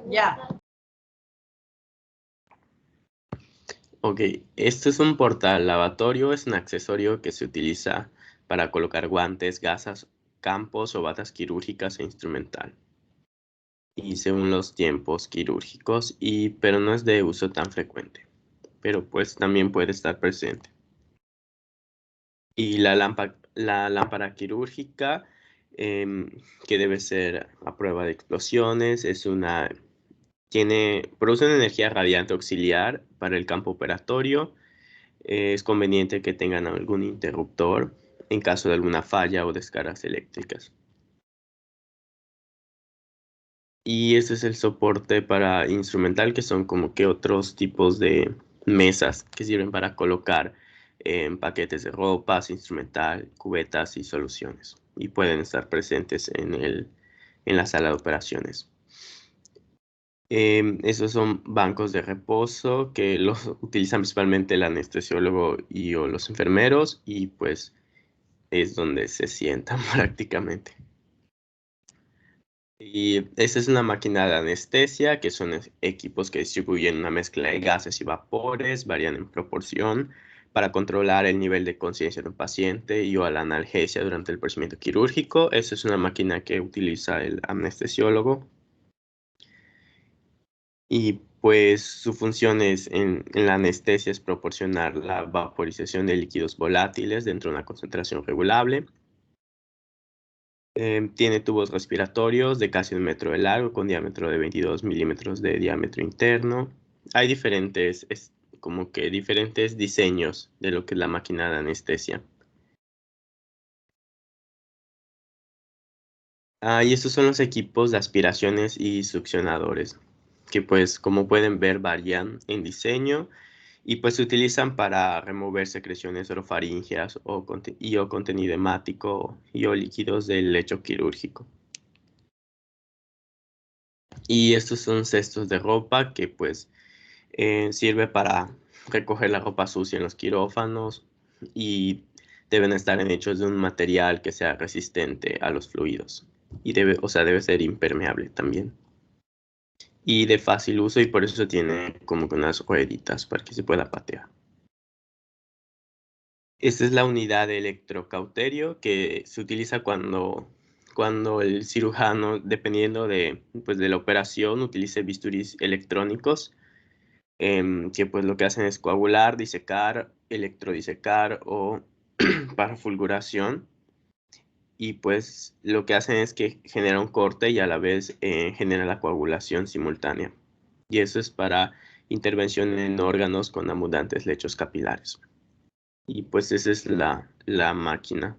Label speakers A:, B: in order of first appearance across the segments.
A: Ya.
B: Ok, esto es un portal lavatorio, es un accesorio que se utiliza para colocar guantes, gasas, campos o batas quirúrgicas e instrumental. Y según los tiempos quirúrgicos, pero no es de uso tan frecuente, pero pues también puede estar presente. Y la lámpara quirúrgica, que debe ser a prueba de explosiones, produce una energía radiante auxiliar para el campo operatorio. Es conveniente que tengan algún interruptor en caso de alguna falla o descargas eléctricas. Y ese es el soporte para instrumental, que son como que otros tipos de mesas que sirven para colocar paquetes de ropas, instrumental, cubetas y soluciones. Y pueden estar presentes en la sala de operaciones. Esos son bancos de reposo que los utilizan principalmente el anestesiólogo o los enfermeros, y pues es donde se sientan prácticamente. Y esta es una máquina de anestesia, que son equipos que distribuyen una mezcla de gases y vapores, varían en proporción, para controlar el nivel de conciencia de un paciente o la analgesia durante el procedimiento quirúrgico. Esa es una máquina que utiliza el anestesiólogo. Y pues su función en la anestesia es proporcionar la vaporización de líquidos volátiles dentro de una concentración regulable. Tiene tubos respiratorios de casi 1 metro de largo con diámetro de 22 milímetros de diámetro interno. Hay diferentes diseños de lo que es la máquina de anestesia. Y estos son los equipos de aspiraciones y succionadores, que pues como pueden ver varían en diseño y pues se utilizan para remover secreciones orofaríngeas o contenido hemático o líquidos del lecho quirúrgico. Y estos son cestos de ropa que pues sirve para recoger la ropa sucia en los quirófanos, y deben estar hechos de un material que sea resistente a los fluidos. Y debe ser impermeable también. Y de fácil uso, y por eso tiene como que unas rueditas para que se pueda patear. Esta es la unidad de electrocauterio que se utiliza cuando el cirujano, dependiendo pues, de la operación, utilice bisturís electrónicos, que pues lo que hacen es coagular, disecar, electrodisecar o para fulguración. Y pues lo que hacen es que genera un corte y a la vez genera la coagulación simultánea. Y eso es para intervención en órganos con abundantes lechos capilares. Y pues esa es la máquina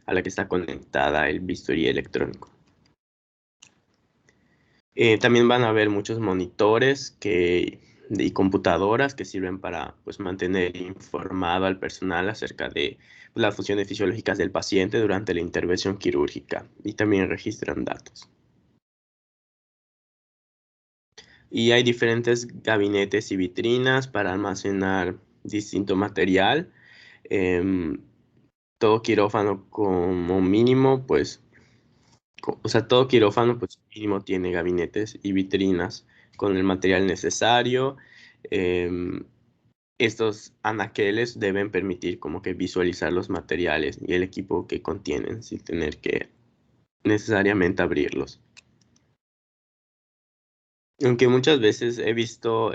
B: a la que está conectada el bisturí electrónico. También van a haber muchos monitores y computadoras que sirven para pues, mantener informado al personal acerca de las funciones fisiológicas del paciente durante la intervención quirúrgica, y también registran datos. Y hay diferentes gabinetes y vitrinas para almacenar distinto material. Todo quirófano como mínimo, pues, todo quirófano pues mínimo tiene gabinetes y vitrinas con el material necesario. Em, Estos anaqueles deben permitir como que visualizar los materiales y el equipo que contienen sin tener que necesariamente abrirlos. Aunque muchas veces he visto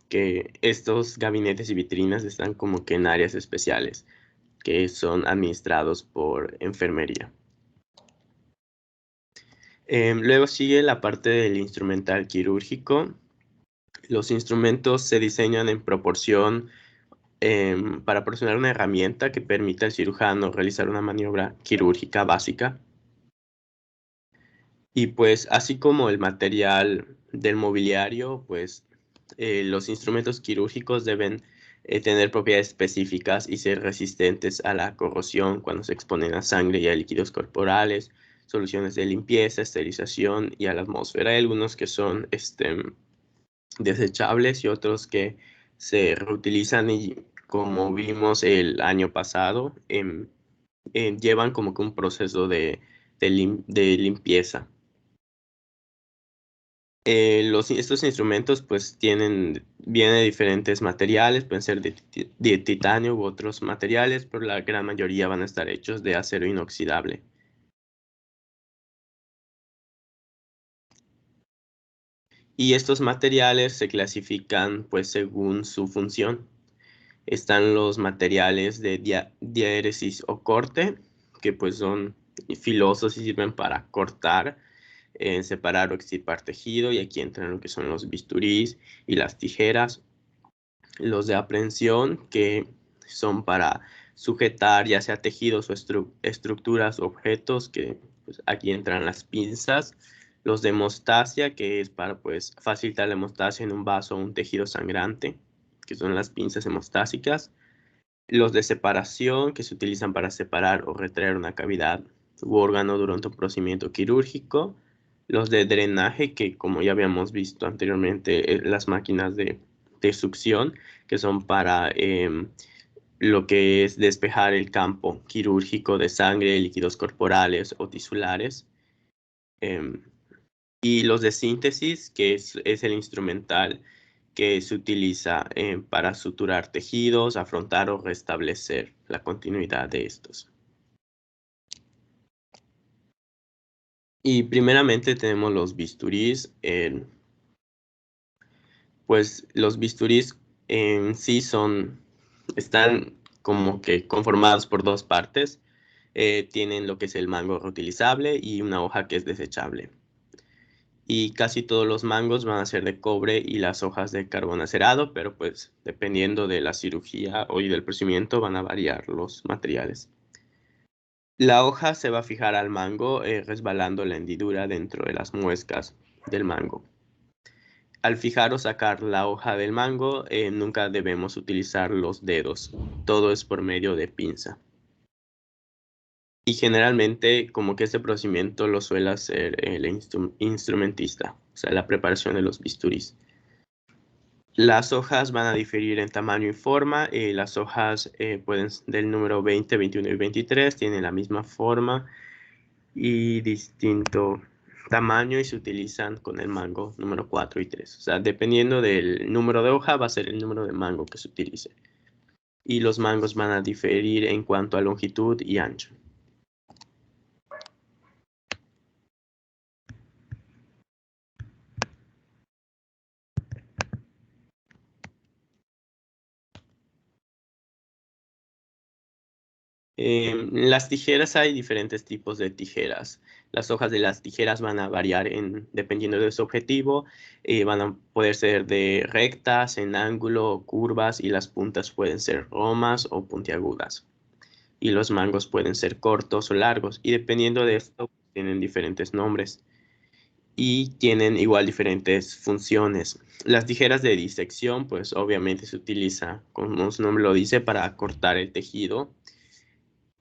B: que estos gabinetes y vitrinas están como que en áreas especiales que son administrados por enfermería. Luego sigue la parte del instrumental quirúrgico. Los instrumentos se diseñan en proporción para proporcionar una herramienta que permita al cirujano realizar una maniobra quirúrgica básica. Y pues así como el material del mobiliario, pues los instrumentos quirúrgicos deben tener propiedades específicas y ser resistentes a la corrosión cuando se exponen a sangre y a líquidos corporales, soluciones de limpieza, esterilización y a la atmósfera. Hay algunos que son desechables y otros que se reutilizan, y como vimos el año pasado, llevan como que un proceso de limpieza. Estos instrumentos pues vienen de diferentes materiales, pueden ser de titanio u otros materiales, pero la gran mayoría van a estar hechos de acero inoxidable. Y estos materiales se clasifican pues según su función. Están los materiales de diéresis o corte, que pues son filosos y sirven para cortar, separar o extirpar tejido, y aquí entran lo que son los bisturís y las tijeras. Los de aprehensión, que son para sujetar ya sea tejidos o estructuras o objetos, que pues, aquí entran las pinzas. Los de hemostasia, que es para pues facilitar la hemostasia en un vaso o un tejido sangrante, que son las pinzas hemostásicas. Los de separación, que se utilizan para separar o retraer una cavidad u órgano durante un procedimiento quirúrgico. Los de drenaje, que como ya habíamos visto anteriormente, las máquinas de succión, que son para lo que es despejar el campo quirúrgico de sangre, líquidos corporales o tisulares. Em, y los de síntesis, que es el instrumental que se utiliza para suturar tejidos, afrontar o restablecer la continuidad de estos. Y primeramente tenemos los bisturís. Pues los bisturís en sí están como que conformados por dos partes. Tienen lo que es el mango reutilizable y una hoja que es desechable. Y casi todos los mangos van a ser de cobre y las hojas de carbón acerado, pero pues dependiendo de la cirugía o y del procedimiento van a variar los materiales. La hoja se va a fijar al mango resbalando la hendidura dentro de las muescas del mango. Al fijar o sacar la hoja del mango, nunca debemos utilizar los dedos. Todo es por medio de pinza. Y generalmente, como que este procedimiento lo suele hacer el instrumentista, o sea, la preparación de los bisturís. Las hojas van a diferir en tamaño y forma. Las hojas del número 20, 21 y 23 tienen la misma forma y distinto tamaño y se utilizan con el mango número 4 y 3. O sea, dependiendo del número de hoja va a ser el número de mango que se utilice. Y los mangos van a diferir en cuanto a longitud y ancho. Las tijeras, hay diferentes tipos de tijeras. Las hojas de las tijeras van a variar dependiendo de su objetivo. Van a poder ser de rectas, en ángulo, curvas, y las puntas pueden ser romas o puntiagudas. Y los mangos pueden ser cortos o largos, y dependiendo de esto tienen diferentes nombres y tienen igual diferentes funciones. Las tijeras de disección, pues obviamente se utiliza, como su nombre lo dice, para cortar el tejido.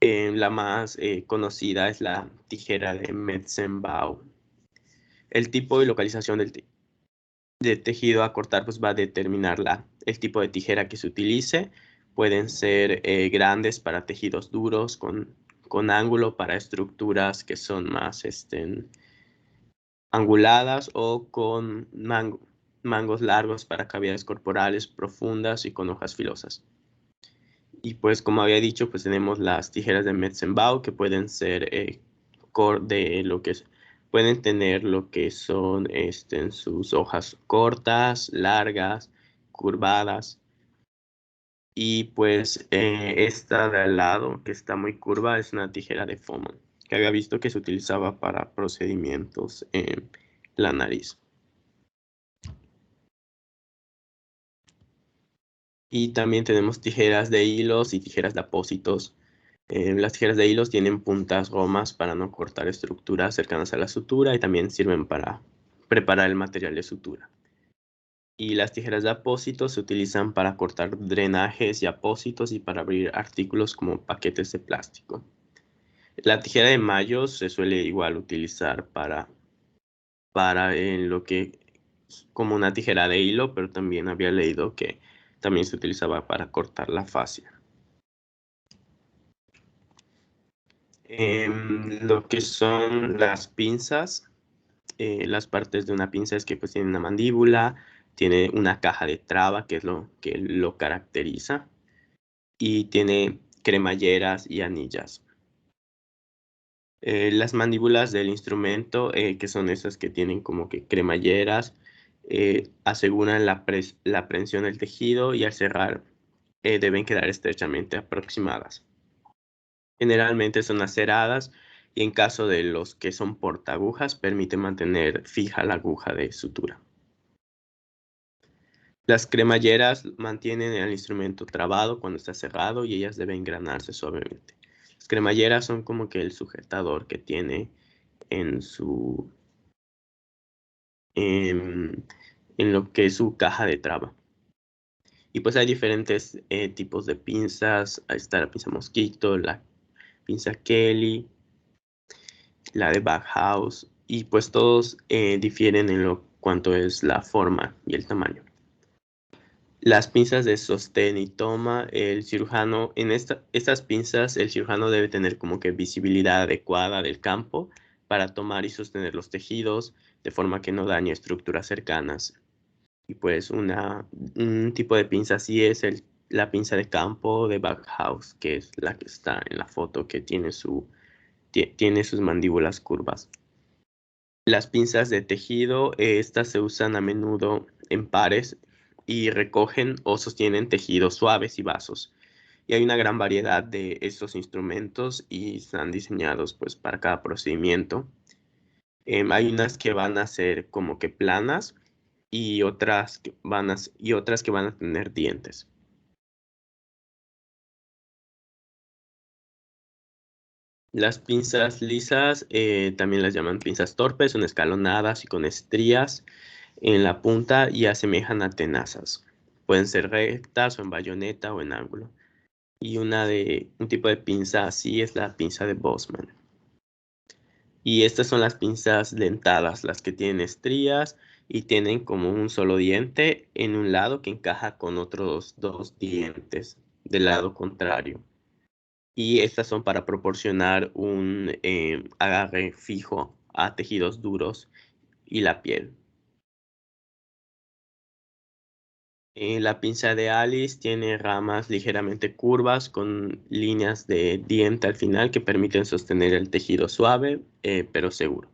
B: La más conocida es la tijera de Metzenbaum. El tipo y localización de tejido a cortar pues va a determinar el tipo de tijera que se utilice. Pueden ser grandes para tejidos duros, con ángulo para estructuras que son más anguladas, o con mangos largos para cavidades corporales profundas y con hojas filosas. Y pues como había dicho, pues tenemos las tijeras de Metzenbaum, que pueden ser pueden tener lo que son en sus hojas cortas, largas, curvadas. Y pues esta de al lado, que está muy curva, es una tijera de Foman, que había visto que se utilizaba para procedimientos en la nariz. Y también tenemos tijeras de hilos y tijeras de apósitos. Las tijeras de hilos tienen puntas gomas para no cortar estructuras cercanas a la sutura, y también sirven para preparar el material de sutura. Y las tijeras de apósitos se utilizan para cortar drenajes y apósitos, y para abrir artículos como paquetes de plástico. La tijera de mayos se suele igual utilizar en lo que como una tijera de hilo, pero también había leído que también se utilizaba para cortar la fascia. Lo que son las pinzas, las partes de una pinza es que pues tiene una mandíbula, tiene una caja de traba, que es lo que lo caracteriza, y tiene cremalleras y anillas. Las mandíbulas del instrumento, que son esas que tienen como que cremalleras, aseguran la prensión del tejido y al cerrar deben quedar estrechamente aproximadas. Generalmente son aceradas y en caso de los que son portaagujas permite mantener fija la aguja de sutura. Las cremalleras mantienen el instrumento trabado cuando está cerrado y ellas deben engranarse suavemente. Las cremalleras son como que el sujetador que tiene en su en, en lo que es su caja de traba. Y pues hay diferentes tipos de pinzas. Ahí está la pinza mosquito, la pinza Kelly, la de Backhouse, y pues todos difieren en lo cuanto es la forma y el tamaño. Las pinzas de sostén y toma, el cirujano, en estas pinzas, el cirujano debe tener como que visibilidad adecuada del campo para tomar y sostener los tejidos de forma que no dañe estructuras cercanas. Y pues un tipo de pinza así es la pinza de campo de Backhouse, que es la que está en la foto, que tiene tiene sus mandíbulas curvas. Las pinzas de tejido, estas se usan a menudo en pares y recogen o sostienen tejidos suaves y vasos. Y hay una gran variedad de estos instrumentos y están diseñados pues para cada procedimiento. Hay unas que van a ser como que planas y otras que van a tener dientes. Las pinzas lisas también las llaman pinzas torpes, son escalonadas y con estrías en la punta y asemejan a tenazas. Pueden ser rectas o en bayoneta o en ángulo. Y un tipo de pinza así es la pinza de Bosman. Y estas son las pinzas dentadas, las que tienen estrías y tienen como un solo diente en un lado que encaja con otros dos dientes del lado contrario. Y estas son para proporcionar un agarre fijo a tejidos duros y la piel. La pinza de Alice tiene ramas ligeramente curvas con líneas de diente al final que permiten sostener el tejido suave, pero seguro.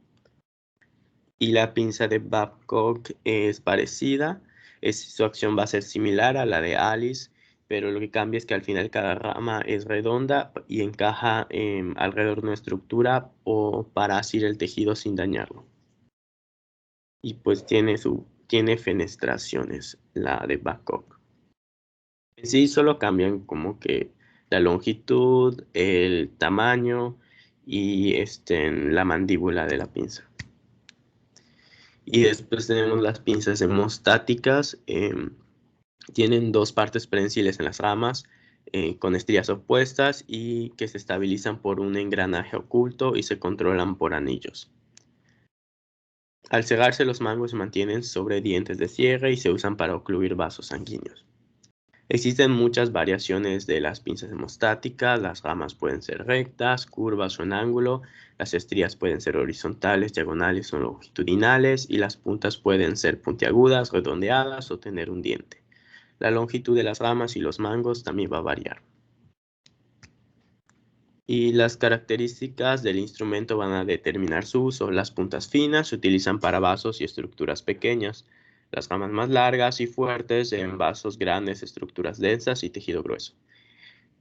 B: Y la pinza de Babcock es parecida, su acción va a ser similar a la de Alice, pero lo que cambia es que al final cada rama es redonda y encaja alrededor de una estructura o para asir el tejido sin dañarlo. Y pues tiene fenestraciones, la de Babcock. En sí solo cambian como que la longitud, el tamaño y la mandíbula de la pinza. Y después tenemos las pinzas hemostáticas. Tienen dos partes prensiles en las ramas con estrías opuestas y que se estabilizan por un engranaje oculto y se controlan por anillos. Al cerrarse los mangos se mantienen sobre dientes de cierre y se usan para ocluir vasos sanguíneos. Existen muchas variaciones de las pinzas hemostáticas. Las ramas pueden ser rectas, curvas o en ángulo. Las estrías pueden ser horizontales, diagonales o longitudinales. Y las puntas pueden ser puntiagudas, redondeadas o tener un diente. La longitud de las ramas y los mangos también va a variar. Y las características del instrumento van a determinar su uso. Las puntas finas se utilizan para vasos y estructuras pequeñas. Las ramas más largas y fuertes en vasos grandes, estructuras densas y tejido grueso.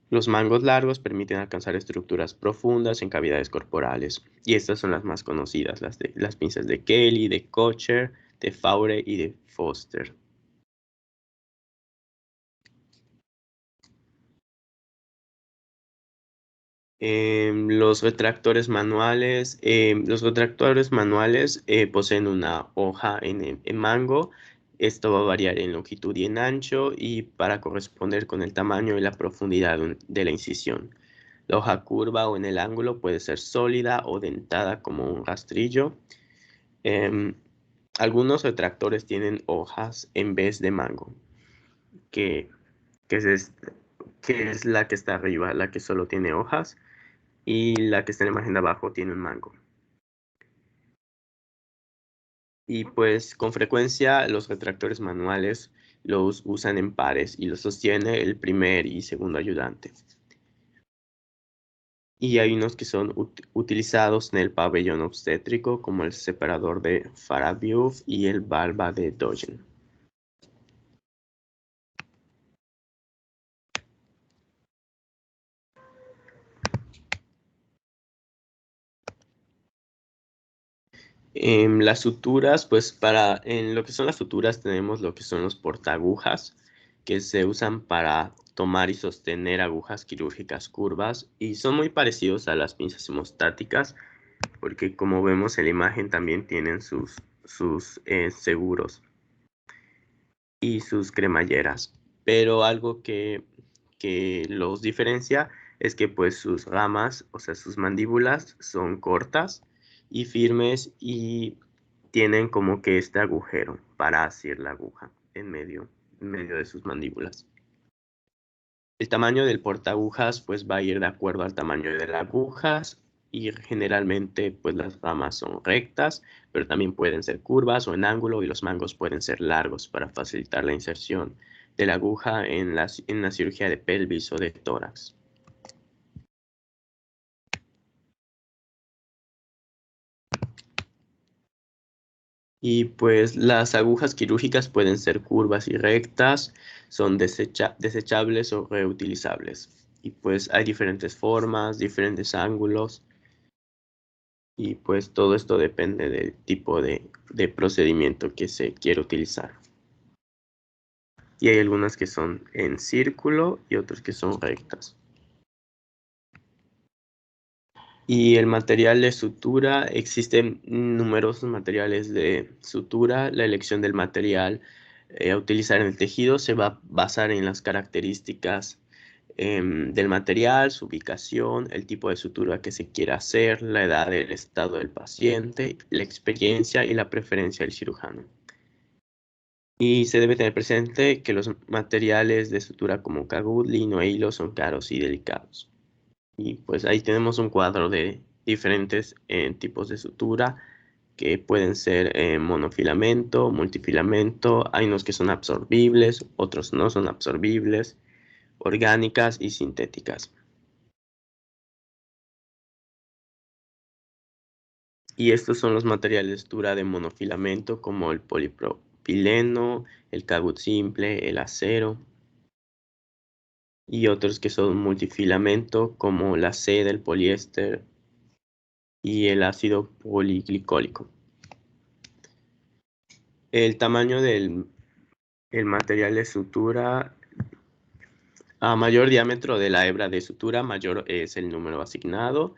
B: Los mangos largos permiten alcanzar estructuras profundas en cavidades corporales. Y estas son las más conocidas, las pinzas de Kelly, de Kocher, de Faure y de Foster. Los retractores manuales poseen una hoja en mango. Esto va a variar en longitud y en ancho y para corresponder con el tamaño y la profundidad de la incisión. La hoja curva o en el ángulo puede ser sólida o dentada como un rastrillo. Em, Algunos retractores tienen hojas en vez de mango, que, que es, que es la que está arriba, la que solo tiene hojas y la que está en la imagen de abajo tiene un mango. Y pues con frecuencia los retractores manuales los usan en pares y los sostiene el primer y segundo ayudante. Y hay unos que son utilizados en el pabellón obstétrico, como el separador de Farabiov y el valva de Doyen. Las suturas, pues en lo que son las suturas tenemos lo que son los portaagujas, que se usan para tomar y sostener agujas quirúrgicas curvas y son muy parecidos a las pinzas hemostáticas, porque como vemos en la imagen también tienen sus seguros y sus cremalleras. Pero algo que los diferencia es que pues sus ramas, o sea, sus mandíbulas son cortas y firmes y tienen como que este agujero para asir la aguja en medio de sus mandíbulas. El tamaño del portaagujas pues va a ir de acuerdo al tamaño de las agujas y generalmente pues las ramas son rectas, pero también pueden ser curvas o en ángulo y los mangos pueden ser largos para facilitar la inserción de la aguja en la cirugía de pelvis o de tórax. Y pues las agujas quirúrgicas pueden ser curvas y rectas, son desechables o reutilizables. Y pues hay diferentes formas, diferentes ángulos. Y pues todo esto depende del tipo de procedimiento que se quiere utilizar. Y hay algunas que son en círculo y otras que son rectas. Y el material de sutura, existen numerosos materiales de sutura. La elección del material a utilizar en el tejido se va a basar en las características del material, su ubicación, el tipo de sutura que se quiera hacer, la edad, el estado del paciente, la experiencia y la preferencia del cirujano. Y se debe tener presente que los materiales de sutura como cagut, lino e hilo son caros y delicados. Y pues ahí tenemos un cuadro de diferentes tipos de sutura que pueden ser monofilamento, multifilamento, hay unos que son absorbibles, otros no son absorbibles, orgánicas y sintéticas. Y estos son los materiales de sutura de monofilamento como el polipropileno, el cagut simple, el acero y otros que son multifilamento como la seda, el poliéster y el ácido poliglicólico. El tamaño del el material de sutura, a mayor diámetro de la hebra de sutura, mayor es el número asignado.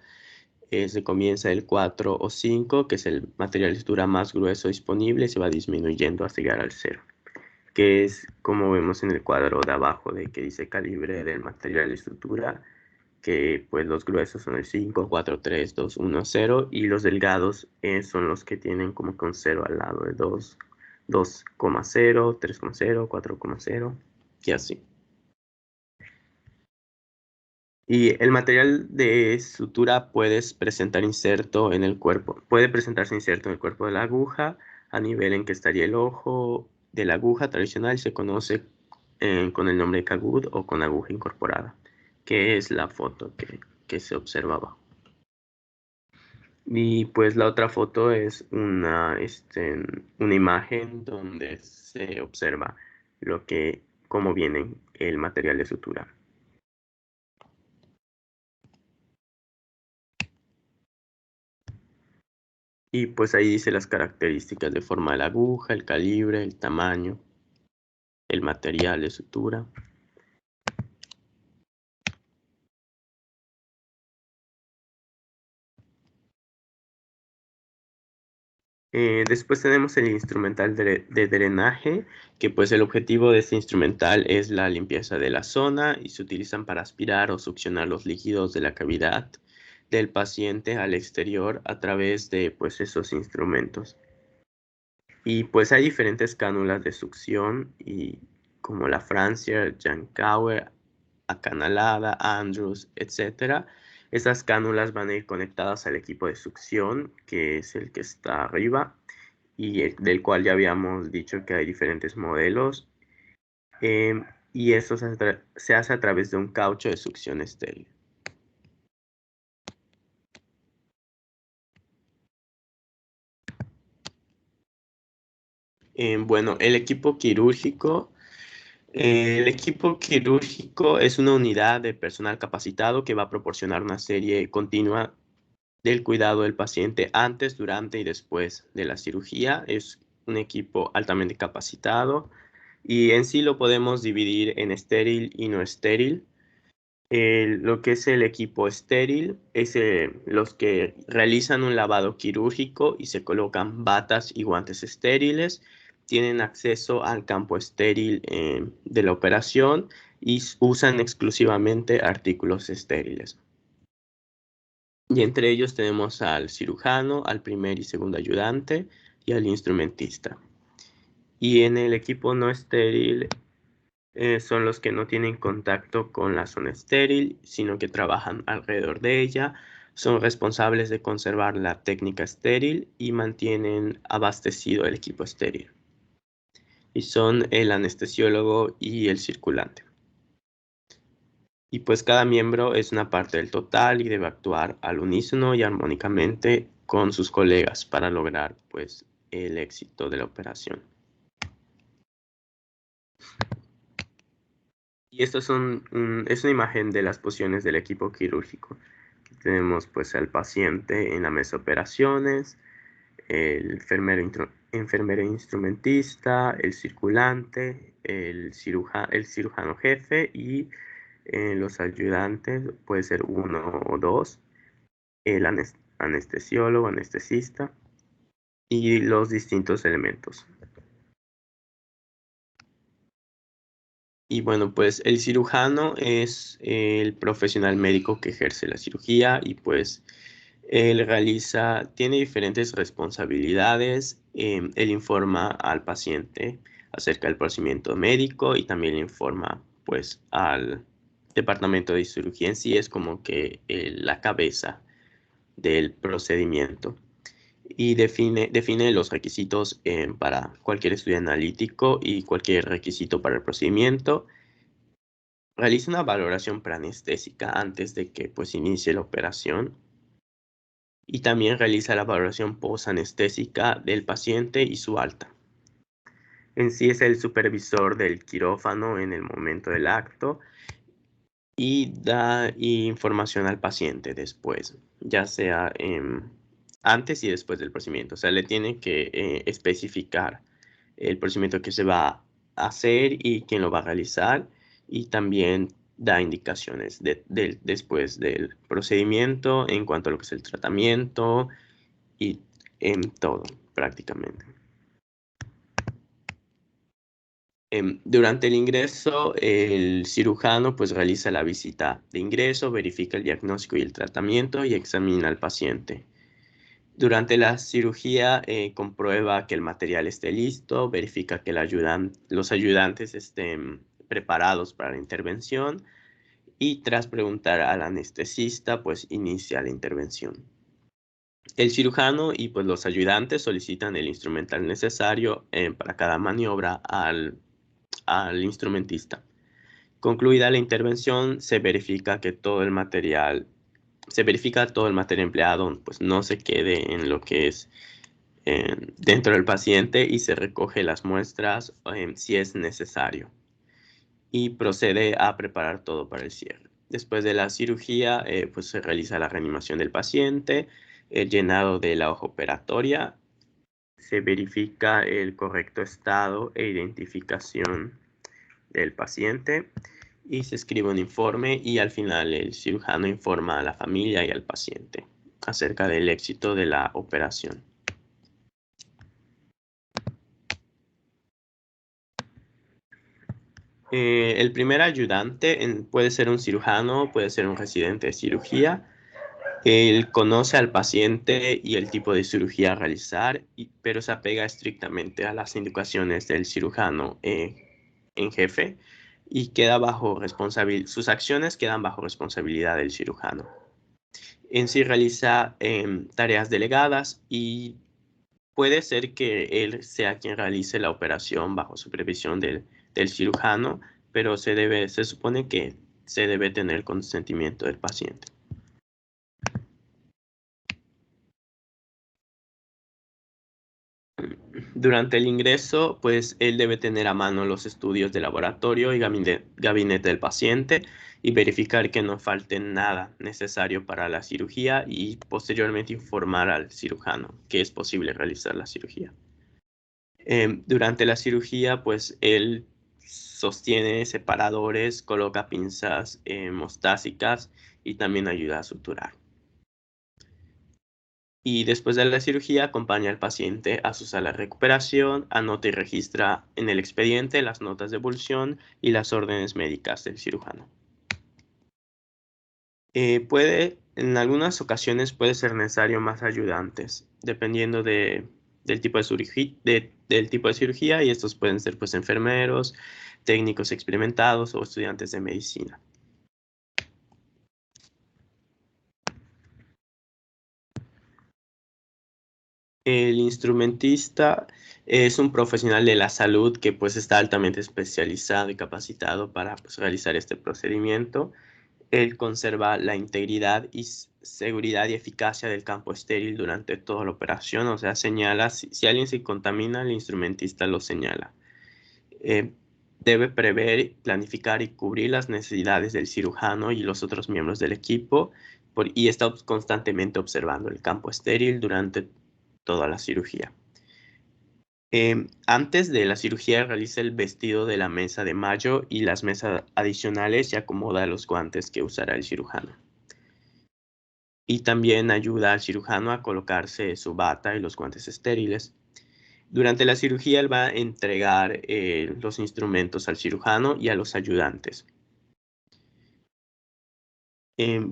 B: Se comienza el 4 o 5, que es el material de sutura más grueso disponible, y se va disminuyendo hasta llegar al 0, que es como vemos en el cuadro de abajo de que dice calibre del material de sutura, que pues los gruesos son el 5, 4, 3, 2, 1, 0 y los delgados son los que tienen como con 0 al lado de 2, 2,0, 3,0, 4,0 y así. Y el material de sutura puedes presentar inserto en el cuerpo, puede presentarse inserto en el cuerpo de la aguja a nivel en que estaría el ojo de la aguja tradicional, se conoce con el nombre de cagut o con aguja incorporada, que es la foto que se observa abajo. Y pues la otra foto es una imagen donde se observa cómo viene el material de sutura. Y pues ahí dice las características de forma de la aguja, el calibre, el tamaño, el material de sutura. Después tenemos el instrumental de drenaje, que pues el objetivo de este instrumental es la limpieza de la zona y se utilizan para aspirar o succionar los líquidos de la cavidad del paciente al exterior a través de pues esos instrumentos. Y pues hay diferentes cánulas de succión y como la Francia, Jankower, acanalada, Andrews, etc. Esas cánulas van a ir conectadas al equipo de succión, que es el que está arriba, y del cual ya habíamos dicho que hay diferentes modelos. Y eso se hace a través de un caucho de succión estéril. Bueno, el equipo quirúrgico es una unidad de personal capacitado que va a proporcionar una serie continua del cuidado del paciente antes, durante y después de la cirugía. Es un equipo altamente capacitado y en sí lo podemos dividir en estéril y no estéril. Lo que es el equipo estéril es los que realizan un lavado quirúrgico y se colocan batas y guantes estériles, tienen acceso al campo estéril de la operación y usan exclusivamente artículos estériles. Y entre ellos tenemos al cirujano, al primer y segundo ayudante y al instrumentista. Y en el equipo no estéril son los que no tienen contacto con la zona estéril, sino que trabajan alrededor de ella, son responsables de conservar la técnica estéril y mantienen abastecido el equipo estéril. Y son el anestesiólogo y el circulante. Y pues cada miembro es una parte del total y debe actuar al unísono y armónicamente con sus colegas para lograr pues el éxito de la operación. Y estas es una imagen de las posiciones del equipo quirúrgico. Tenemos pues al paciente en la mesa de operaciones, el enfermero instrumentista, el circulante, el cirujano jefe y los ayudantes, puede ser uno o dos, el anestesiólogo, anestesista y los distintos elementos. Y bueno, pues el cirujano es el profesional médico que ejerce la cirugía y pues él tiene diferentes responsabilidades. Él informa al paciente acerca del procedimiento médico y también le informa pues al departamento de cirugía en sí, es como que la cabeza del procedimiento y define los requisitos para cualquier estudio analítico y cualquier requisito para el procedimiento. Realiza una valoración preanestésica antes de que pues inicie la operación y también realiza la valoración posanestésica del paciente y su alta. En sí es el supervisor del quirófano en el momento del acto y da información al paciente después, ya sea antes y después del procedimiento. O sea, le tiene que especificar el procedimiento que se va a hacer y quién lo va a realizar y también da indicaciones después del procedimiento en cuanto a lo que es el tratamiento y en todo prácticamente. Durante el ingreso, el cirujano pues realiza la visita de ingreso, verifica el diagnóstico y el tratamiento y examina al paciente. Durante la cirugía comprueba que el material esté listo, verifica que los ayudantes estén preparados para la intervención y tras preguntar al anestesista pues inicia la intervención. El cirujano y pues los ayudantes solicitan el instrumental necesario para cada maniobra al instrumentista. Concluida la intervención, se verifica todo el material empleado, pues no se quede en lo que es dentro del paciente y se recoge las muestras si es necesario. Y procede a preparar todo para el cierre. Después de la cirugía, pues se realiza la reanimación del paciente, el llenado de la hoja operatoria, se verifica el correcto estado e identificación del paciente y se escribe un informe y al final el cirujano informa a la familia y al paciente acerca del éxito de la operación. El primer ayudante puede ser un cirujano, puede ser un residente de cirugía. Él conoce al paciente y el tipo de cirugía a realizar, pero se apega estrictamente a las indicaciones del cirujano en jefe y sus acciones quedan bajo responsabilidad del cirujano. En sí realiza tareas delegadas y puede ser que él sea quien realice la operación bajo supervisión del cirujano, pero se supone que se debe tener consentimiento del paciente. Durante el ingreso, pues él debe tener a mano los estudios de laboratorio y gabinete del paciente y verificar que no falte nada necesario para la cirugía y posteriormente informar al cirujano que es posible realizar la cirugía. Durante la cirugía, pues él sostiene separadores, coloca pinzas hemostásicas y también ayuda a suturar. Y después de la cirugía acompaña al paciente a su sala de recuperación, anota y registra en el expediente las notas de evolución y las órdenes médicas del cirujano. En algunas ocasiones puede ser necesario más ayudantes, dependiendo del tipo del tipo de cirugía, y estos pueden ser pues enfermeros, técnicos experimentados o estudiantes de medicina. El instrumentista es un profesional de la salud que pues está altamente especializado y capacitado para pues, realizar este procedimiento. Él conserva la integridad y seguridad y eficacia del campo estéril durante toda la operación, o sea, señala, si alguien se contamina, el instrumentista lo señala. Debe prever, planificar y cubrir las necesidades del cirujano y los otros miembros del equipo y está constantemente observando el campo estéril durante toda la cirugía. Antes de la cirugía realiza el vestido de la mesa de Mayo y las mesas adicionales y acomoda los guantes que usará el cirujano. Y también ayuda al cirujano a colocarse su bata y los guantes estériles. Durante la cirugía él va a entregar los instrumentos al cirujano y a los ayudantes.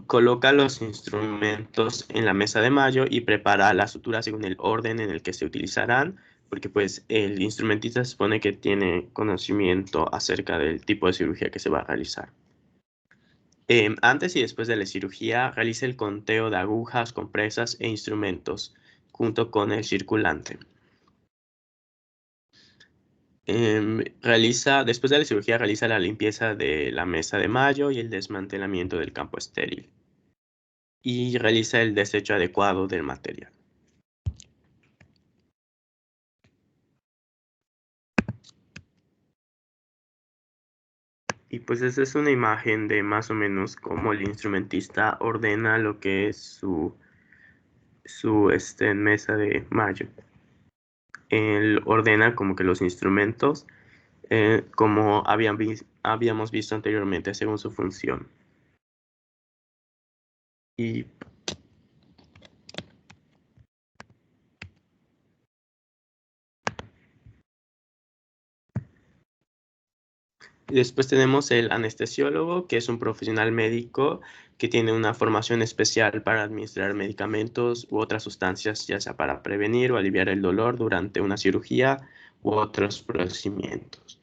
B: Coloca los instrumentos en la mesa de Mayo y prepara la sutura según el orden en el que se utilizarán, porque pues el instrumentista se supone que tiene conocimiento acerca del tipo de cirugía que se va a realizar. Antes y después de la cirugía realiza el conteo de agujas, compresas e instrumentos junto con el circulante. Después de la cirugía realiza la limpieza de la mesa de Mayo y el desmantelamiento del campo estéril. Y realiza el desecho adecuado del material. Y pues esa es una imagen de más o menos cómo el instrumentista ordena lo que es su mesa de Mayo. Él ordena como que los instrumentos, como habíamos visto anteriormente, según su función. Y después tenemos el anestesiólogo, que es un profesional médico que tiene una formación especial para administrar medicamentos u otras sustancias, ya sea para prevenir o aliviar el dolor durante una cirugía u otros procedimientos.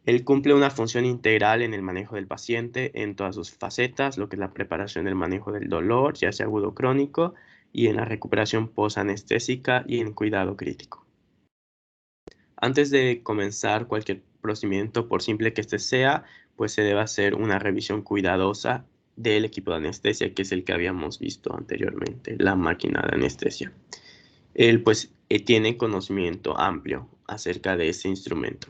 B: Él cumple una función integral en el manejo del paciente en todas sus facetas, lo que es la preparación del manejo del dolor, ya sea agudo o crónico, y en la recuperación posanestésica y en cuidado crítico. Antes de comenzar cualquier procedimiento, por simple que este sea, pues se debe hacer una revisión cuidadosa del equipo de anestesia, que es el que habíamos visto anteriormente, la máquina de anestesia. Él pues tiene conocimiento amplio acerca de ese instrumento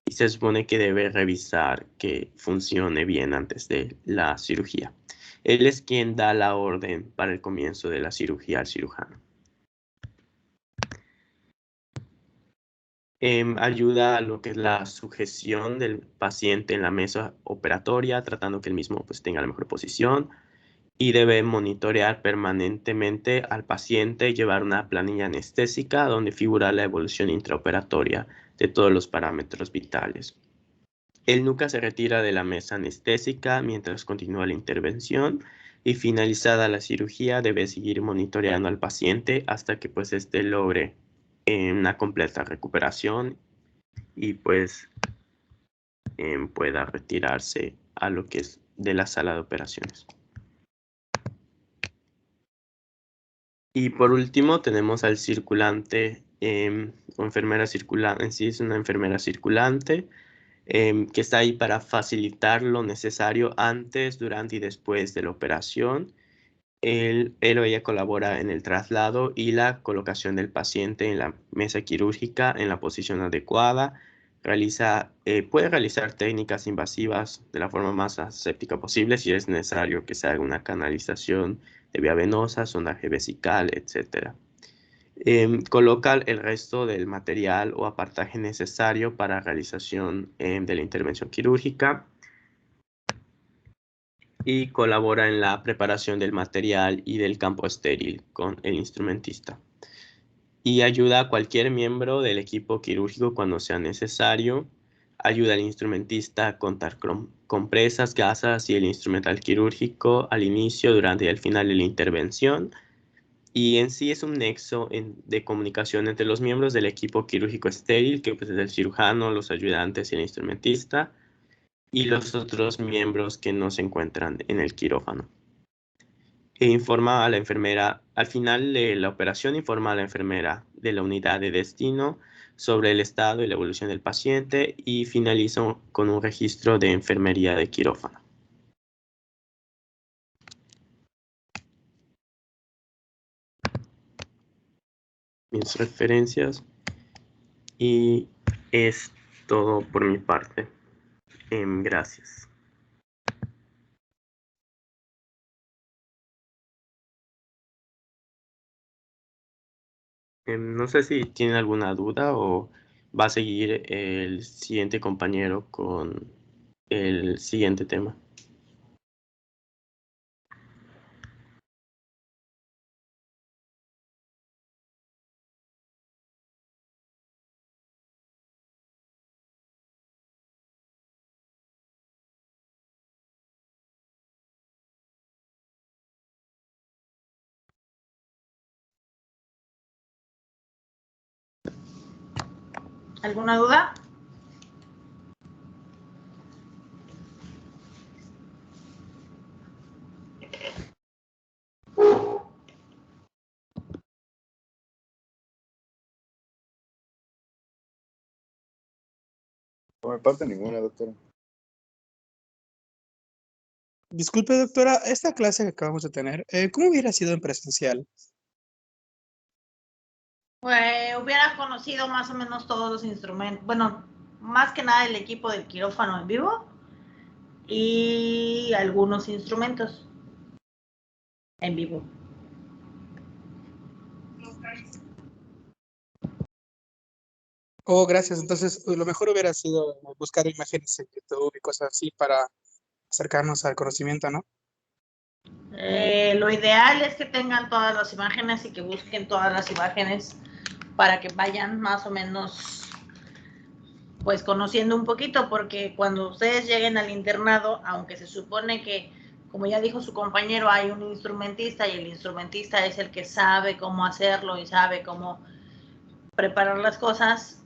B: y se supone que debe revisar que funcione bien antes de la cirugía. Él es quien da la orden para el comienzo de la cirugía al cirujano. Ayuda a lo que es la sujeción del paciente en la mesa operatoria, tratando que el mismo pues, tenga la mejor posición, y debe monitorear permanentemente al paciente y llevar una planilla anestésica donde figura la evolución intraoperatoria de todos los parámetros vitales. Él nunca se retira de la mesa anestésica mientras continúa la intervención y finalizada la cirugía debe seguir monitoreando al paciente hasta que pues éste logre una completa recuperación y pues pueda retirarse a lo que es de la sala de operaciones. Y por último tenemos al circulante o enfermera circulante, en sí es una enfermera circulante, que está ahí para facilitar lo necesario antes, durante y después de la operación. Él o ella colabora en el traslado y la colocación del paciente en la mesa quirúrgica en la posición adecuada. Puede realizar técnicas invasivas de la forma más aséptica posible si es necesario que se haga una canalización de vía venosa, sondaje vesical, etc. Coloca el resto del material o apartaje necesario para realización de la intervención quirúrgica y colabora en la preparación del material y del campo estéril con el instrumentista. Y ayuda a cualquier miembro del equipo quirúrgico cuando sea necesario. Ayuda al instrumentista a contar compresas, gasas y el instrumental quirúrgico al inicio, durante y al final de la intervención. Y en sí es un nexo de comunicación entre los miembros del equipo quirúrgico estéril, que pues, es el cirujano, los ayudantes y el instrumentista, y los otros miembros que no se encuentran en el quirófano. Informa a la enfermera, al final de la operación, informa a la enfermera de la unidad de destino sobre el estado y la evolución del paciente y finaliza con un registro de enfermería de quirófano. Mis referencias y es todo por mi parte. Gracias. No sé si tienen alguna duda o va a seguir el siguiente compañero con el siguiente tema.
A: ¿Alguna duda?
C: Por mi parte, ninguna, doctora.
D: Disculpe, doctora, esta clase que acabamos de tener, ¿cómo hubiera sido en presencial?
A: Pues hubiera conocido más o menos todos los instrumentos, bueno, más que nada el equipo del quirófano en vivo y algunos instrumentos en vivo.
D: Oh, gracias. Entonces, lo mejor hubiera sido buscar imágenes en YouTube y cosas así para acercarnos al conocimiento, ¿no?
A: Lo ideal es que tengan todas las imágenes y que busquen todas las imágenes para que vayan más o menos pues conociendo un poquito, porque cuando ustedes lleguen al internado, aunque se supone que, como ya dijo su compañero, hay un instrumentista y el instrumentista es el que sabe cómo hacerlo y sabe cómo preparar las cosas,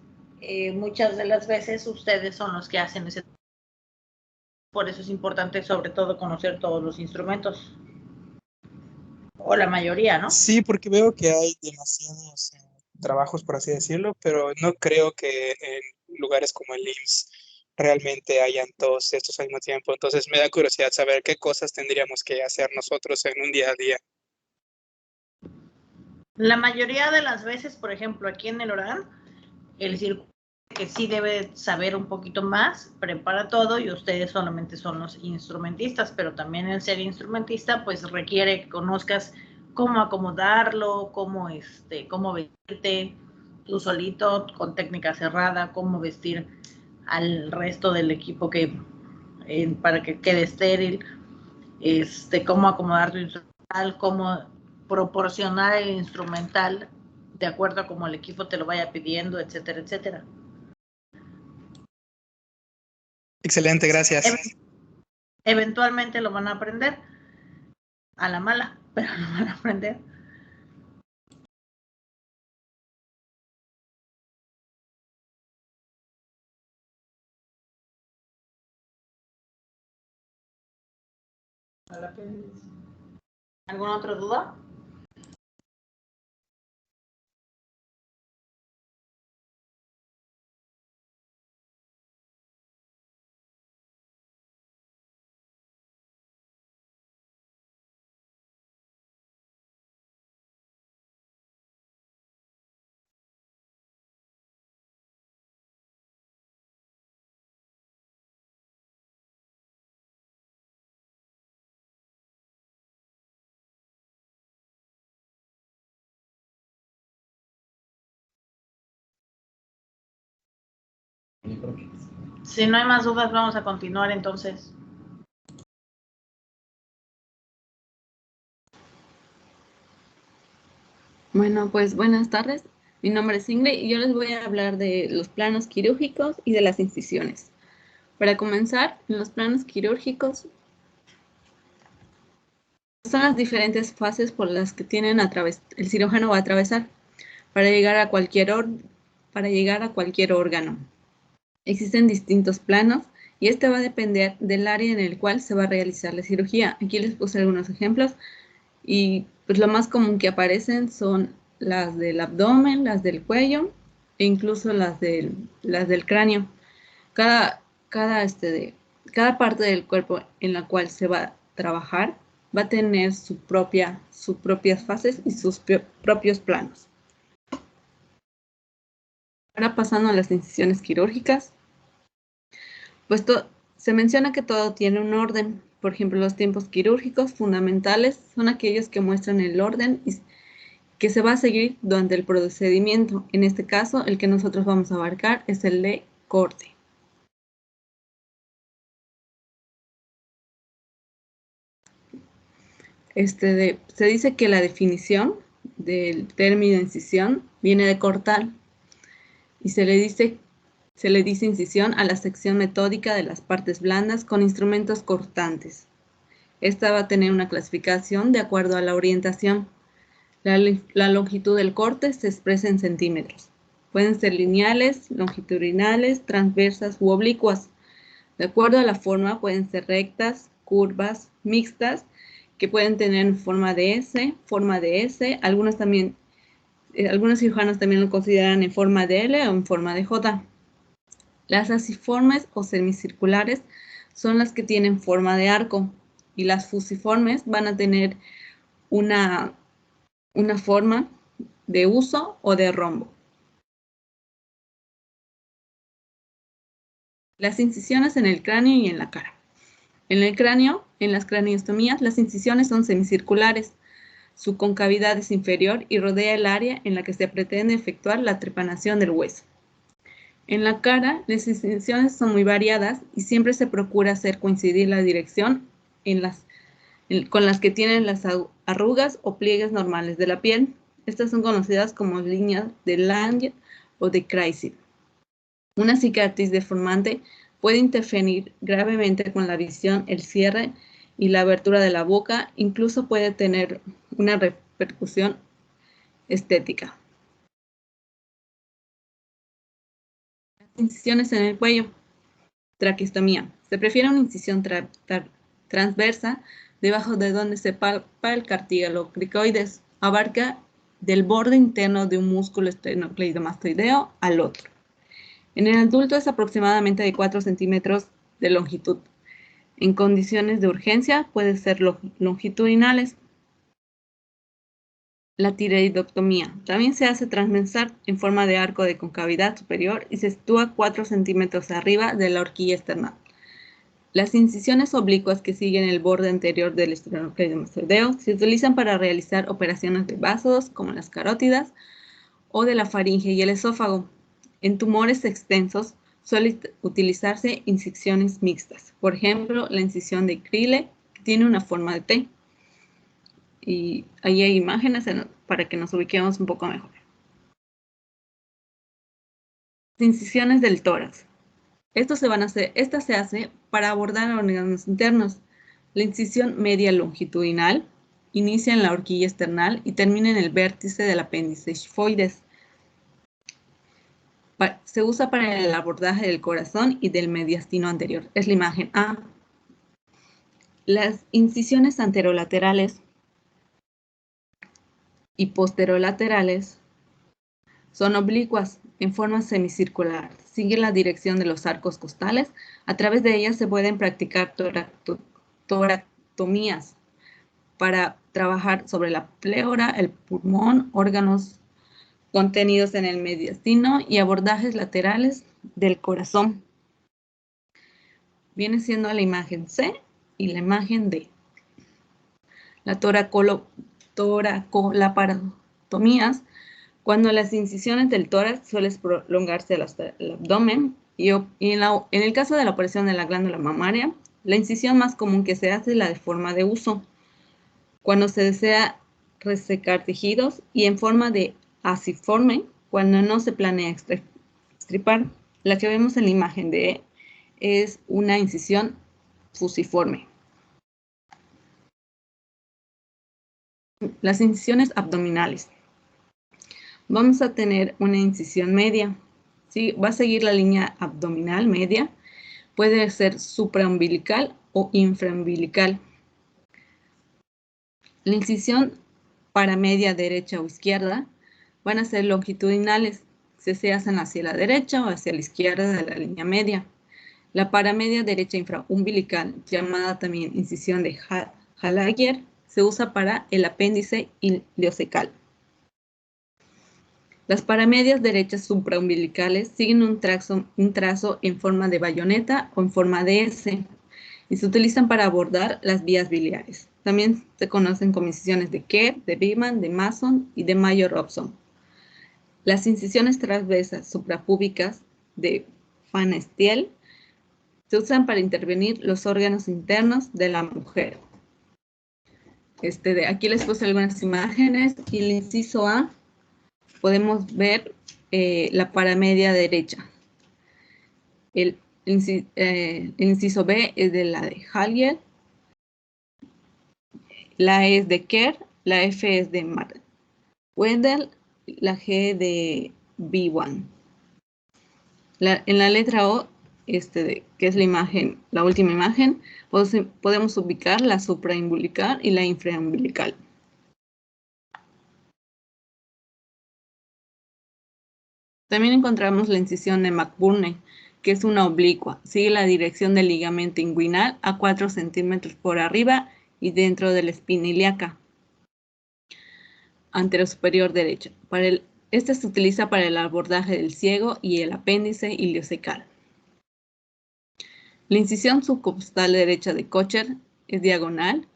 A: muchas de las veces ustedes son los que hacen ese. Por eso es importante sobre todo conocer todos los instrumentos, o la mayoría, ¿no?
D: Sí, porque veo que hay demasiados trabajos, por así decirlo, pero no creo que en lugares como el IMSS realmente hayan todos estos al mismo tiempo. Entonces me da curiosidad saber qué cosas tendríamos que hacer nosotros en un día a día.
A: La mayoría de las veces, por ejemplo, aquí en el ORAN, el circuito que sí debe saber un poquito más, prepara todo y ustedes solamente son los instrumentistas, pero también el ser instrumentista pues requiere que conozcas cómo acomodarlo, cómo vestirte tú solito con técnica cerrada, cómo vestir al resto del equipo para que quede estéril, cómo acomodar tu instrumental, cómo proporcionar el instrumental de acuerdo a como el equipo te lo vaya pidiendo, etcétera, etcétera.
D: Excelente, gracias.
A: Eventualmente lo van a aprender a la mala, pero lo van a aprender. ¿Alguna otra duda? Si no hay más dudas, vamos a continuar entonces.
C: Bueno, pues buenas tardes. Mi nombre es Ingrid y yo les voy a hablar de los planos quirúrgicos y de las incisiones. Para comenzar, en los planos quirúrgicos son las diferentes fases por las que el cirujano va a atravesar para llegar a cualquier órgano. Existen distintos planos y este va a depender del área en el cual se va a realizar la cirugía. Aquí les puse algunos ejemplos y pues lo más común que aparecen son las del abdomen, las del cuello e incluso las del cráneo. Cada parte del cuerpo en la cual se va a trabajar va a tener sus propias fases y sus propios planos. Ahora pasando a las incisiones quirúrgicas, pues se menciona que todo tiene un orden. Por ejemplo, los tiempos quirúrgicos fundamentales son aquellos que muestran el orden que se va a seguir durante el procedimiento. En este caso, el que nosotros vamos a abarcar es el de corte. Se dice que la definición del término incisión viene de cortar y se le dice incisión a la sección metódica de las partes blandas con instrumentos cortantes. Esta va a tener una clasificación de acuerdo a la orientación. La longitud del corte se expresa en centímetros. Pueden ser lineales, longitudinales, transversas u oblicuas. De acuerdo a la forma, pueden ser rectas, curvas, mixtas, que pueden tener forma de S. Algunos cirujanos también lo consideran en forma de L o en forma de J. Las asiformes o semicirculares son las que tienen forma de arco y las fusiformes van a tener una forma de uso o de rombo. Las incisiones en el cráneo y en la cara. En el cráneo, en las craniostomías, las incisiones son semicirculares. Su concavidad es inferior y rodea el área en la que se pretende efectuar la trepanación del hueso. En la cara, las incisiones son muy variadas y siempre se procura hacer coincidir la dirección con las que tienen las arrugas o pliegues normales de la piel. Estas son conocidas como líneas de Lange o de Kreisig. Una cicatriz deformante puede interferir gravemente con la visión, el cierre y la abertura de la boca, incluso puede tener una repercusión estética. Incisiones en el cuello. Traqueostomía. Se prefiere una incisión transversa debajo de donde se palpa el cartílago cricoides. Abarca del borde interno de un músculo esternocleidomastoideo al otro. En el adulto es aproximadamente de 4 centímetros de longitud. En condiciones de urgencia puede ser longitudinales. La tireoidectomía también se hace transversal en forma de arco de concavidad superior y se sitúa 4 centímetros arriba de la horquilla externa. Las incisiones oblicuas que siguen el borde anterior del esternocleidomastoideo se utilizan para realizar operaciones de vasos como las carótidas o de la faringe y el esófago. En tumores extensos suele utilizarse incisiones mixtas. Por ejemplo, la incisión de Crille, que tiene una forma de T. Y ahí hay imágenes para que nos ubiquemos un poco mejor. Incisiones del tórax. Esta se hace para abordar órganos internos. La incisión media longitudinal inicia en la horquilla external y termina en el vértice del apéndice xifoides. Se usa para el abordaje del corazón y del mediastino anterior. Es la imagen A. Las incisiones anterolaterales y posterolaterales son oblicuas en forma semicircular. Siguen la dirección de los arcos costales. A través de ellas se pueden practicar toractomías para trabajar sobre la pleura, el pulmón, órganos contenidos en el mediastino y abordajes laterales del corazón. Viene siendo la imagen C y la imagen D. La toracolaparotomías, cuando las incisiones del tórax suelen prolongarse hasta el abdomen En el caso de la operación de la glándula mamaria, la incisión más común que se hace es la de forma de uso, cuando se desea resecar tejidos, y en forma de asiforme, cuando no se planea extirpar. La que vemos en la imagen de es una incisión fusiforme. Las incisiones abdominales. Vamos a tener una incisión media. ¿Sí? Va a seguir la línea abdominal media. Puede ser supraumbilical o infraumbilical. La incisión paramedia derecha o izquierda van a ser longitudinales. Se hacen hacia la derecha o hacia la izquierda de la línea media. La paramedia derecha infraumbilical, llamada también incisión de Hallager, se usa para el apéndice ileocecal. Las paramedias derechas supraumbilicales siguen un trazo en forma de bayoneta o en forma de S y se utilizan para abordar las vías biliares. También se conocen como incisiones de Kerr, de Bigman, de Mason y de Mayo-Robson. Las incisiones transversas suprapúbicas de Van Stiel se usan para intervenir los órganos internos de la mujer. Aquí les puse algunas imágenes y el inciso A podemos ver la paramedia derecha. El inciso B es de la de Hallager, la E es de Kerr, la F es de Wendell, la G de B1. En la letra O, que es la imagen, la última imagen, podemos ubicar la supraumbilical y la infraumbilical. También encontramos la incisión de McBurney, que es una oblicua. Sigue la dirección del ligamento inguinal a 4 centímetros por arriba y dentro de la espina ilíaca anterosuperior derecha. Esta se utiliza para el abordaje del ciego y el apéndice ileocecal. La incisión subcostal derecha de Kocher es diagonal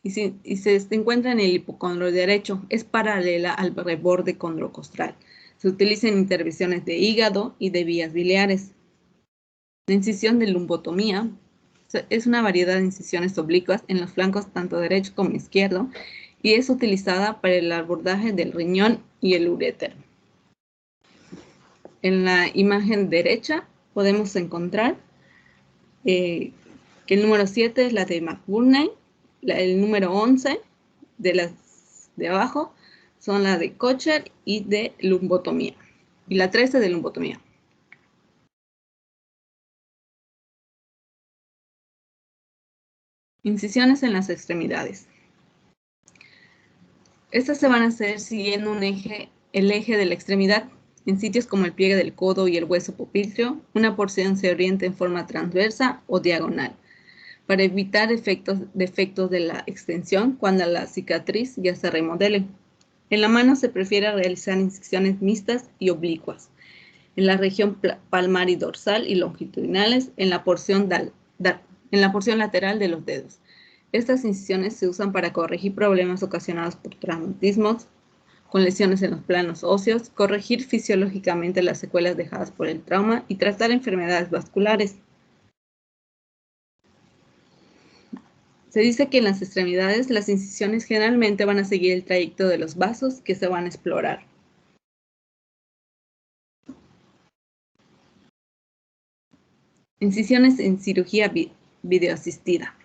C: y se encuentra en el hipocondrio derecho. Es paralela al reborde condrocostral. Se utiliza en intervenciones de hígado y de vías biliares. La incisión de lumbotomía es una variedad de incisiones oblicuas en los flancos tanto derecho como izquierdo y es utilizada para el abordaje del riñón y el uréter. En la imagen derecha podemos encontrar que el número 7 es la de McBurney, el número 11 de las de abajo son la de Kocher y de lumbotomía, y la 13 de lumbotomía. Incisiones en las extremidades. Estas se van a hacer siguiendo el eje de la extremidad. En sitios como el pliegue del codo y el hueso popliteo, una porción se orienta en forma transversa o diagonal, para evitar defectos de la extensión cuando la cicatriz ya se remodele. En la mano se prefiere realizar incisiones mixtas y oblicuas, en la región palmar y dorsal y longitudinales, en la porción lateral de los dedos. Estas incisiones se usan para corregir problemas ocasionados por traumatismos, con lesiones en los planos óseos, corregir fisiológicamente las secuelas dejadas por el trauma y tratar enfermedades vasculares. Se dice que en las extremidades las incisiones generalmente van a seguir el trayecto de los vasos que se van a explorar. Incisiones en cirugía videoasistida.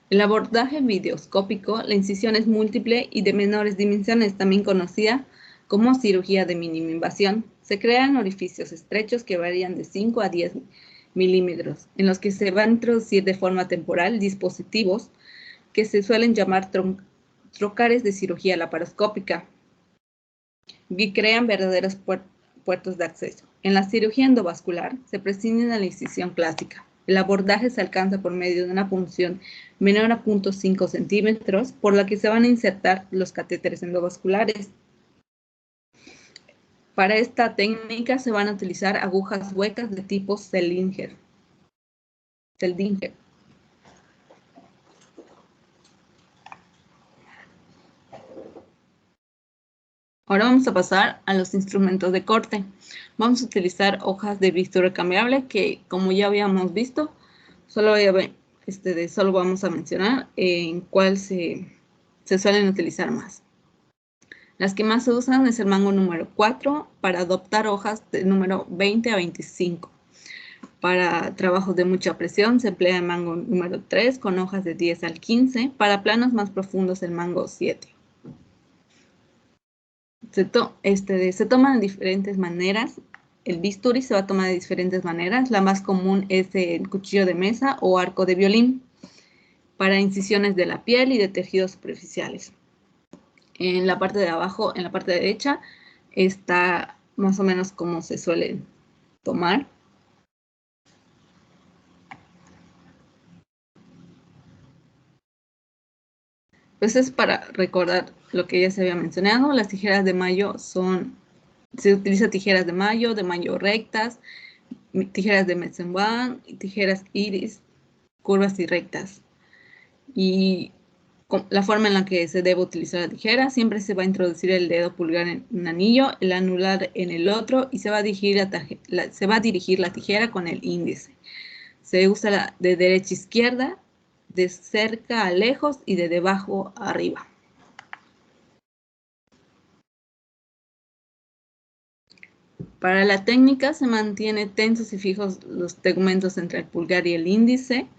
C: El abordaje videoscópico, la incisión es múltiple y de menores dimensiones, también conocida como cirugía de mínima invasión. Se crean orificios estrechos que varían de 5 a 10 milímetros, en los que se van a introducir de forma temporal dispositivos que se suelen llamar trocares de cirugía laparoscópica, que crean verdaderos puertos de acceso. En la cirugía endovascular se prescinde de la incisión clásica. El abordaje se alcanza por medio de una punción menor a 0.5 centímetros, por la que se van a insertar los catéteres endovasculares. Para esta técnica se van a utilizar agujas huecas de tipo Seldinger. Ahora vamos a pasar a los instrumentos de corte. Vamos a utilizar hojas de bisturí cambiable que, como ya habíamos visto, solo vamos a mencionar en cuál se suelen utilizar más. Las que más se usan es el mango número 4 para adoptar hojas de número 20 a 25. Para trabajos de mucha presión se emplea el mango número 3 con hojas de 10 al 15. Para planos más profundos el mango 7. Se toma de diferentes maneras. El bisturí se va a tomar de diferentes maneras. La más común es el cuchillo de mesa o arco de violín para incisiones de la piel y de tejidos superficiales. En la parte de abajo, en la parte derecha, está más o menos cómo se suelen tomar. Pues es para recordar lo que ya se había mencionado. Las tijeras de mayo se utiliza tijeras de mayo rectas, tijeras de Metzenbaum y tijeras iris, curvas y rectas. Y la forma en la que se debe utilizar la tijera, siempre se va a introducir el dedo pulgar en un anillo, el anular en el otro, y se va a dirigir la tijera con el índice. Se usa de derecha a izquierda, de cerca a lejos y de debajo a arriba. Para la técnica se mantiene tensos y fijos los tegmentos entre el pulgar y el índice.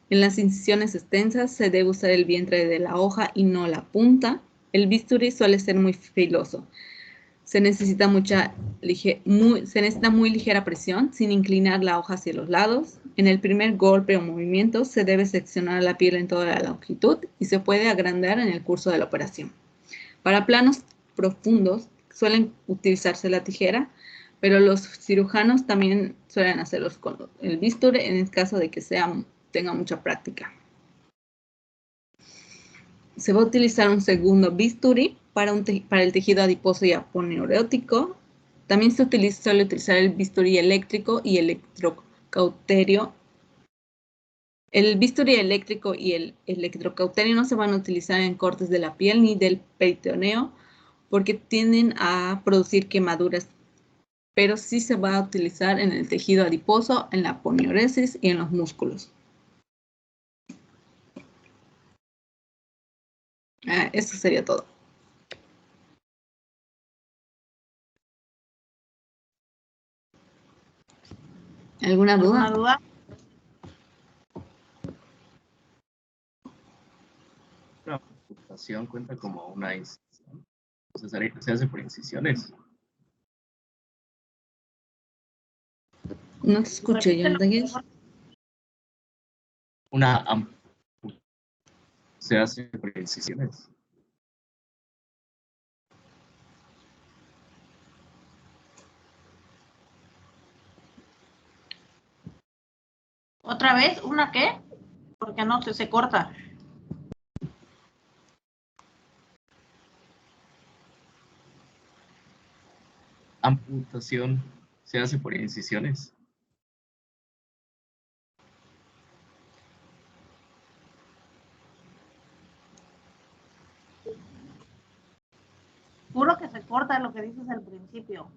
C: En las incisiones extensas se debe usar el vientre de la hoja y no la punta. El bisturí suele ser muy filoso. Se necesita muy ligera presión sin inclinar la hoja hacia los lados. En el primer golpe o movimiento se debe seccionar la piel en toda la longitud y se puede agrandar en el curso de la operación. Para planos profundos suelen utilizarse la tijera, pero los cirujanos también suelen hacerlos con el bisturí en el caso de que tenga mucha práctica. Se va a utilizar un segundo bisturí para el tejido adiposo y aponeurótico. También se suele utilizar el bisturí eléctrico y electrocauterio. El bisturí eléctrico y el electrocauterio no se van a utilizar en cortes de la piel ni del peritoneo porque tienden a producir quemaduras, pero sí se va a utilizar en el tejido adiposo, en la aponeurosis y en los músculos. Eso sería todo. ¿Alguna duda?
E: La amputación cuenta como una incisión. Entonces, se hace por incisiones.
C: No te escuché, John.
E: Una amputación se hace por incisiones.
A: ¿Otra vez? ¿Una qué? Porque no se corta.
E: Amputación se hace por incisiones.
A: Juro que se corta lo que dices al principio.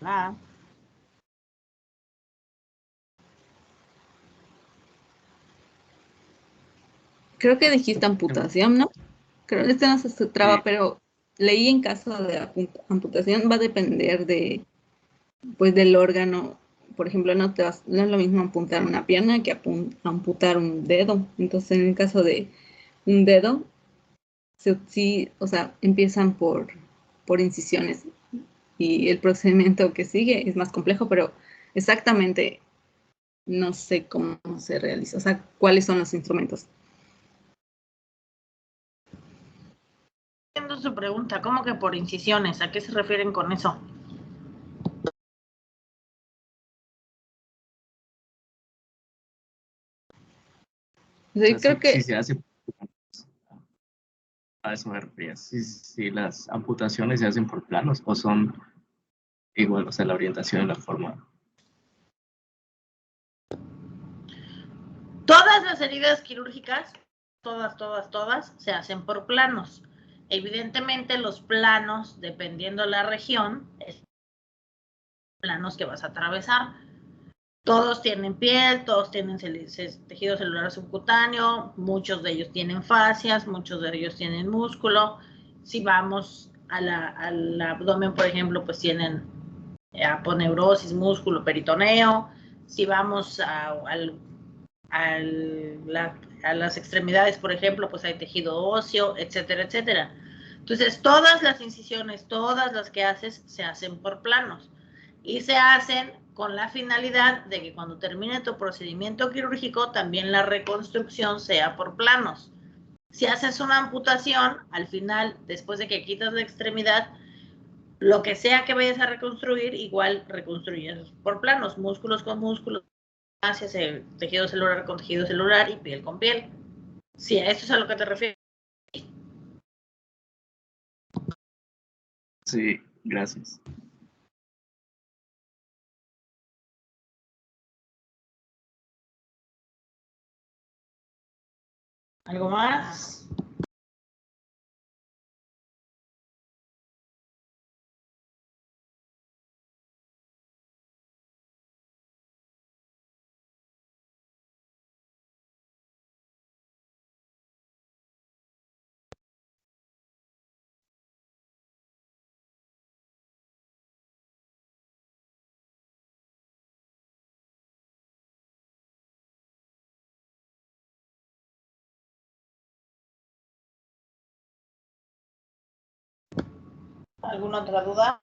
A: Hola.
C: Creo que dijiste amputación, ¿no? Creo que no se traba, sí. Pero leí en caso de amputación va a depender del órgano. Por ejemplo, no es lo mismo amputar una pierna que amputar un dedo. Entonces, en el caso de un dedo, empiezan por incisiones y el procedimiento que sigue es más complejo, pero exactamente no sé cómo se realiza, o sea, cuáles son los instrumentos.
A: Entiendo su pregunta, ¿cómo que por incisiones? ¿A qué se refieren con eso?
C: Sí, creo que
E: sí se hace. A eso me refería. Si las amputaciones se hacen por planos o son igual, o sea, la orientación y la forma.
A: Todas las heridas quirúrgicas, todas, se hacen por planos. Evidentemente los planos, dependiendo de la región, es planos que vas a atravesar. Todos tienen piel, todos tienen tejido celular subcutáneo, muchos de ellos tienen fascias, muchos de ellos tienen músculo. Si vamos al abdomen, por ejemplo, pues tienen aponeurosis, músculo, peritoneo. Si vamos a las extremidades, por ejemplo, pues hay tejido óseo, etcétera, etcétera. Entonces, todas las incisiones, todas las que haces, se hacen por planos. Y se hacen con la finalidad de que cuando termine tu procedimiento quirúrgico, también la reconstrucción sea por planos. Si haces una amputación, al final, después de que quitas la extremidad, lo que sea que vayas a reconstruir, igual reconstruyes por planos, músculos con músculos, hacia tejido celular con tejido celular y piel con piel. Si a eso es a lo que te refieres.
E: Sí, gracias.
A: ¿Algo más? ¿Alguna otra duda?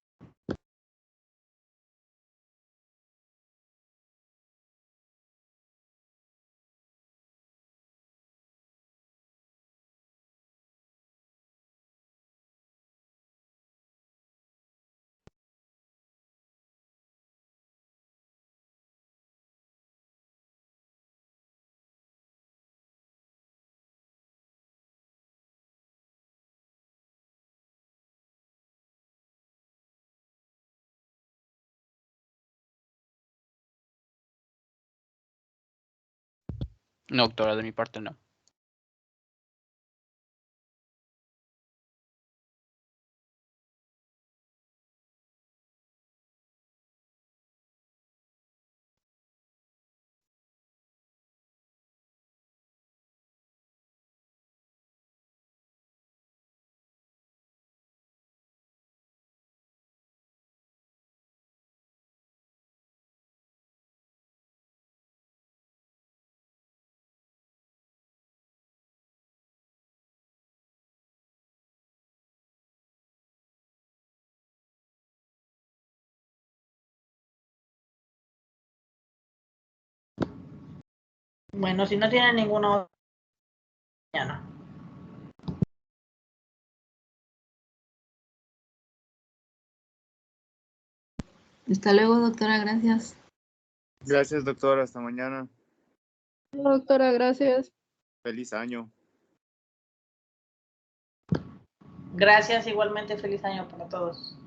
F: No, doctora, de mi parte no.
A: Bueno, si no tienen ninguna otra, ya no.
C: Hasta luego, doctora, gracias.
G: Gracias, doctora. Hasta mañana.
H: Doctora, gracias.
G: Feliz año.
A: Gracias, igualmente feliz año para todos.